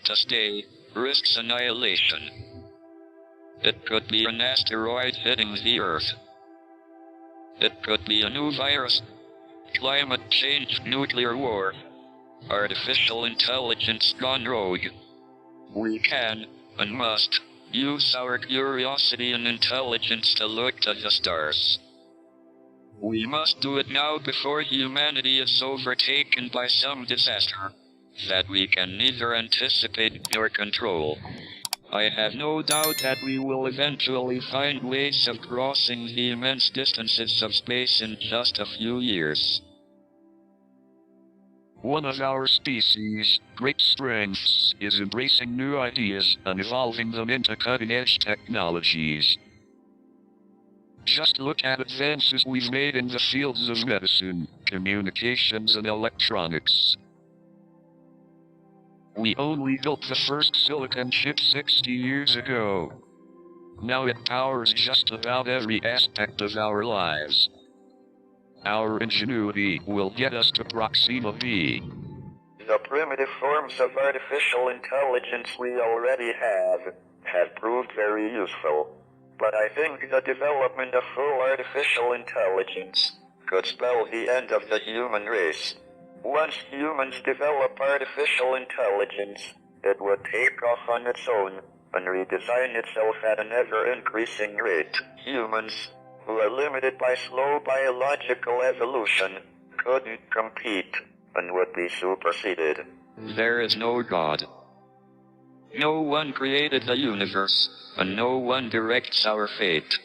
to stay, risks annihilation. It could be an asteroid hitting the Earth. It could be a new virus, climate change, nuclear war, artificial intelligence gone rogue. We can, and must, use our curiosity and intelligence to look to the stars. We must do it now before humanity is overtaken by some disaster that we can neither anticipate nor control. I have no doubt that we will eventually find ways of crossing the immense distances of space in just a few years. One of our species' great strengths is embracing new ideas and evolving them into cutting-edge technologies. Just look at advances we've made in the fields of medicine, communications, and electronics. We only built the first silicon chip 60 years ago. Now it powers just about every aspect of our lives. Our ingenuity will get us to Proxima b. The primitive forms of artificial intelligence we already have proved very useful. But I think the development of full artificial intelligence could spell the end of the human race. Once humans develop artificial intelligence, it would take off on its own and redesign itself at an ever-increasing rate. Humans, who are limited by slow biological evolution, couldn't compete and would be superseded. There is no God. No one created the universe, and no one directs our fate.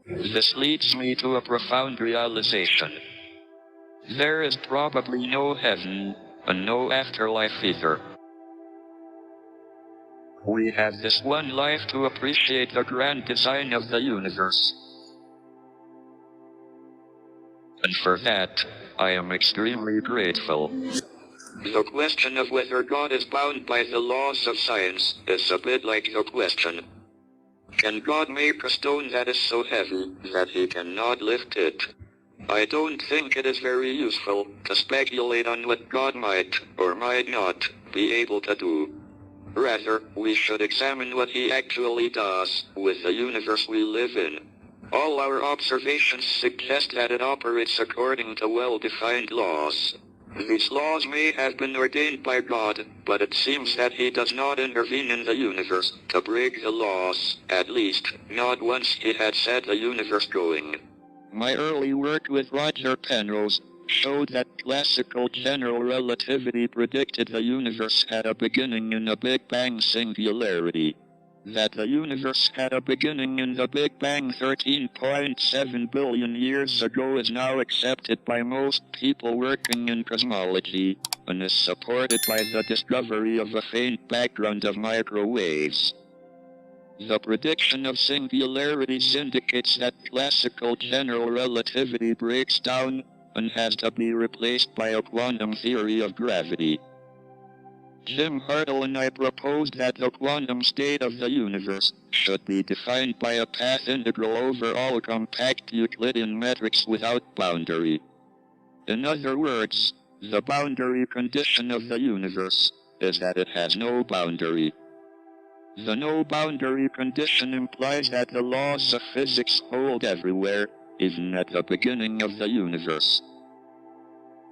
This leads me to a profound realization. There is probably no heaven, and no afterlife either. We have this one life to appreciate the grand design of the universe. And for that, I am extremely grateful. The question of whether God is bound by the laws of science is a bit like the question, can God make a stone that is so heavy that he cannot lift it? I don't think it is very useful to speculate on what God might or might not be able to do. Rather, we should examine what he actually does with the universe we live in. All our observations suggest that it operates according to well-defined laws. These laws may have been ordained by God, but it seems that he does not intervene in the universe to break the laws, at least, not once he had set the universe going. My early work with Roger Penrose showed that classical general relativity predicted the universe had a beginning in a Big Bang singularity. That the universe had a beginning in the Big Bang 13.7 billion years ago is now accepted by most people working in cosmology, and is supported by the discovery of a faint background of microwaves. The prediction of singularities indicates that classical general relativity breaks down and has to be replaced by a quantum theory of gravity. Jim Hartle and I proposed that the quantum state of the universe should be defined by a path integral over all compact Euclidean metrics without boundary. In other words, the boundary condition of the universe is that it has no boundary. The no boundary condition implies that the laws of physics hold everywhere, even at the beginning of the universe.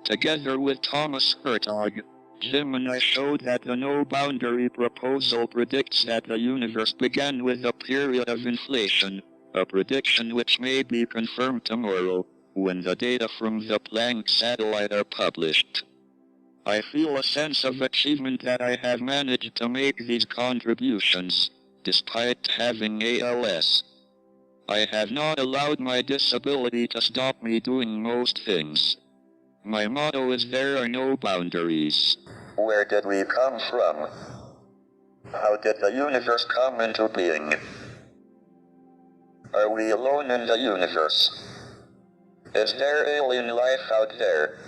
Together with Thomas Hertog, Jim and I showed that the no-boundary proposal predicts that the universe began with a period of inflation, a prediction which may be confirmed tomorrow, when the data from the Planck satellite are published. I feel a sense of achievement that I have managed to make these contributions, despite having ALS. I have not allowed my disability to stop me doing most things. My motto is there are no boundaries. Where did we come from? How did the universe come into being? Are we alone in the universe? Is there alien life out there?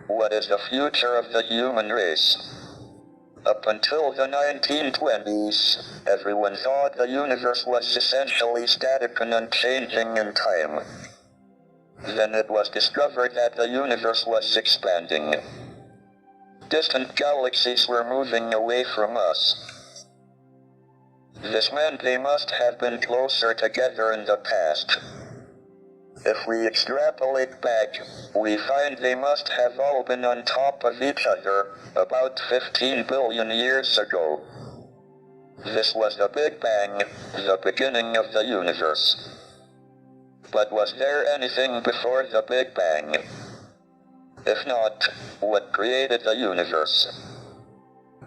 What is the future of the human race? Up until the 1920s, everyone thought the universe was essentially static and unchanging in time. Then it was discovered that the universe was expanding. distant galaxies were moving away from us. This meant they must have been closer together in the past. If we extrapolate back, we find they must have all been on top of each other about 15 billion years ago. This was the Big Bang, the beginning of the universe. But was there anything before the Big Bang? If not, what created the universe?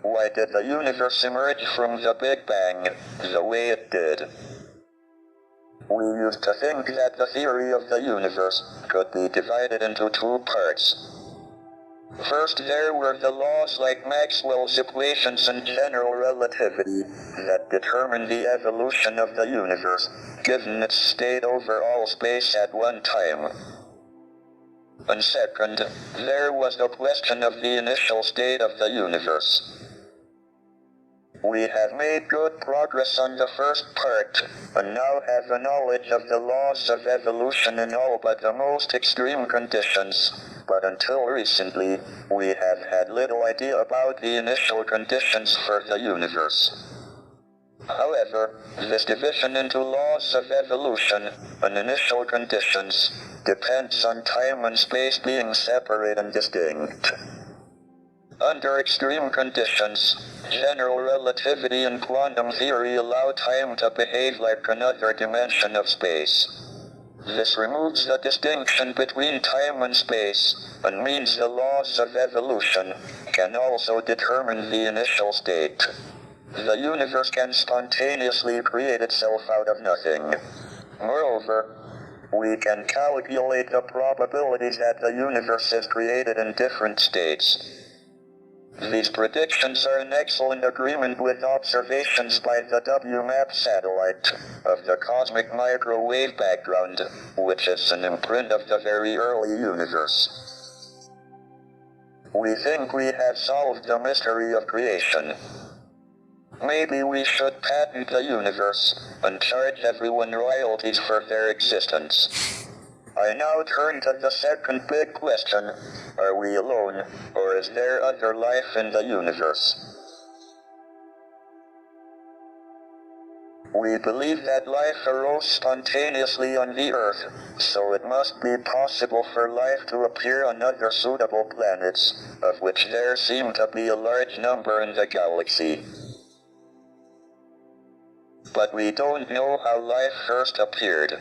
Why did the universe emerge from the Big Bang the way it did? We used to think that the theory of the universe could be divided into two parts. First, there were the laws like Maxwell's equations and general relativity that determine the evolution of the universe, given its state over all space at one time. And second, there was the question of the initial state of the universe. We have made good progress on the first part, and now have a knowledge of the laws of evolution in all but the most extreme conditions, but until recently, we have had little idea about the initial conditions for the universe. However, this division into laws of evolution and initial conditions depends on time and space being separate and distinct. Under extreme conditions, general relativity and quantum theory allow time to behave like another dimension of space. This removes the distinction between time and space, and means the laws of evolution can also determine the initial state. The universe can spontaneously create itself out of nothing. Moreover, we can calculate the probabilities that the universe is created in different states. These predictions are in excellent agreement with observations by the WMAP satellite of the cosmic microwave background, which is an imprint of the very early universe. We think we have solved the mystery of creation. Maybe we should patent the universe and charge everyone royalties for their existence. I now turn to the second big question. Are we alone, or is there other life in the universe? We believe that life arose spontaneously on the Earth, so it must be possible for life to appear on other suitable planets, of which there seem to be a large number in the galaxy. But we don't know how life first appeared.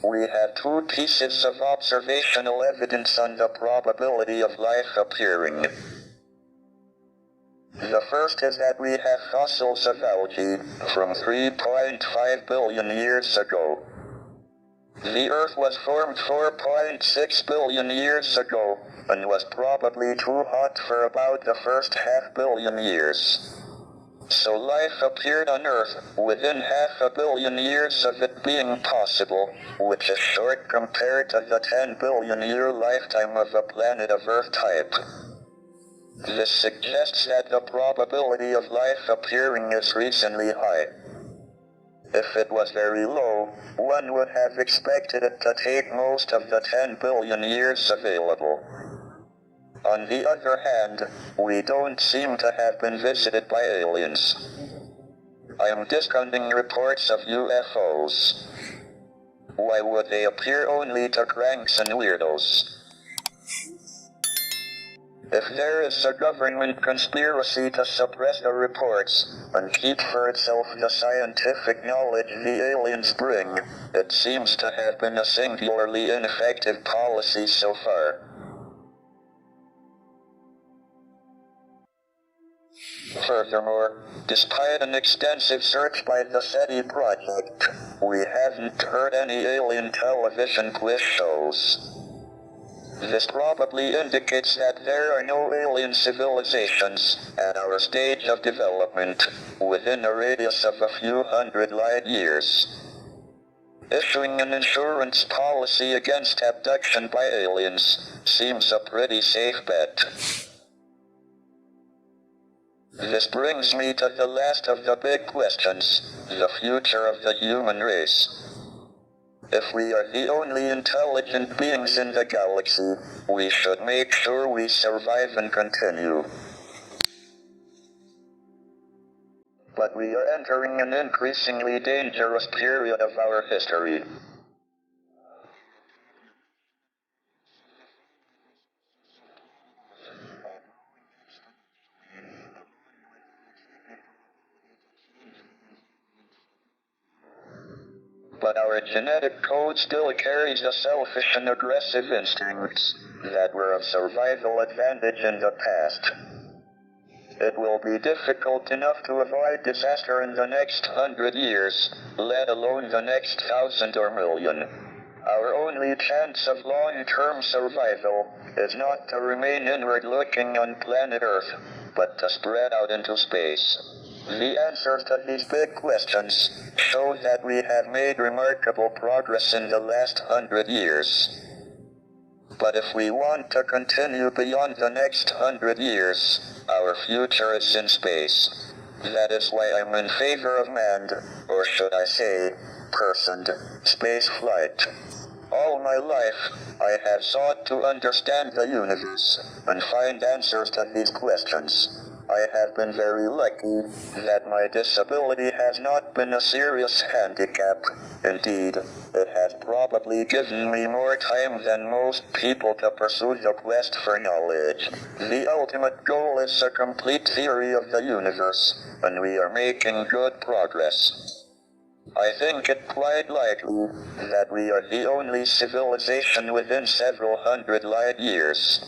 We have two pieces of observational evidence on the probability of life appearing. The first is that we have fossils of algae from 3.5 billion years ago. The Earth was formed 4.6 billion years ago, and was probably too hot for about the first half-billion years. So life appeared on Earth within 500 million years of it being possible, which is short compared to the 10 billion year lifetime of a planet of Earth type. This suggests that the probability of life appearing is reasonably high. If it was very low, one would have expected it to take most of the 10 billion years available. On the other hand, we don't seem to have been visited by aliens. I am discounting reports of UFOs. Why would they appear only to cranks and weirdos? If there is a government conspiracy to suppress the reports and keep for itself the scientific knowledge the aliens bring, it seems to have been a singularly ineffective policy so far. Furthermore, despite an extensive search by the SETI project, we haven't heard any alien television quiz shows. This probably indicates that there are no alien civilizations at our stage of development within a radius of a few hundred light years. Issuing an insurance policy against abduction by aliens seems a pretty safe bet. This brings me to the last of the big questions, the future of the human race. If we are the only intelligent beings in the galaxy, we should make sure we survive and continue. But we are entering an increasingly dangerous period of our history. But our genetic code still carries the selfish and aggressive instincts that were of survival advantage in the past. It will be difficult enough to avoid disaster in the next 100 years, let alone the next 1,000 or million. Our only chance of long-term survival is not to remain inward-looking on planet Earth, but to spread out into space. The answers to these big questions show that we have made remarkable progress in the last 100 years. But if we want to continue beyond the next 100 years, our future is in space. That is why I'm in favor of manned, or should I say, personed, space flight. All my life, I have sought to understand the universe and find answers to these questions. I have been very lucky that my disability has not been a serious handicap. Indeed, it has probably given me more time than most people to pursue the quest for knowledge. The ultimate goal is a complete theory of the universe, and we are making good progress. I think it quite likely that we are the only civilization within several hundred light years.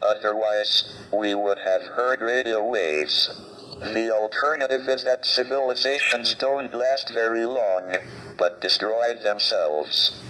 Otherwise, we would have heard radio waves. The alternative is that civilizations don't last very long, but destroy themselves.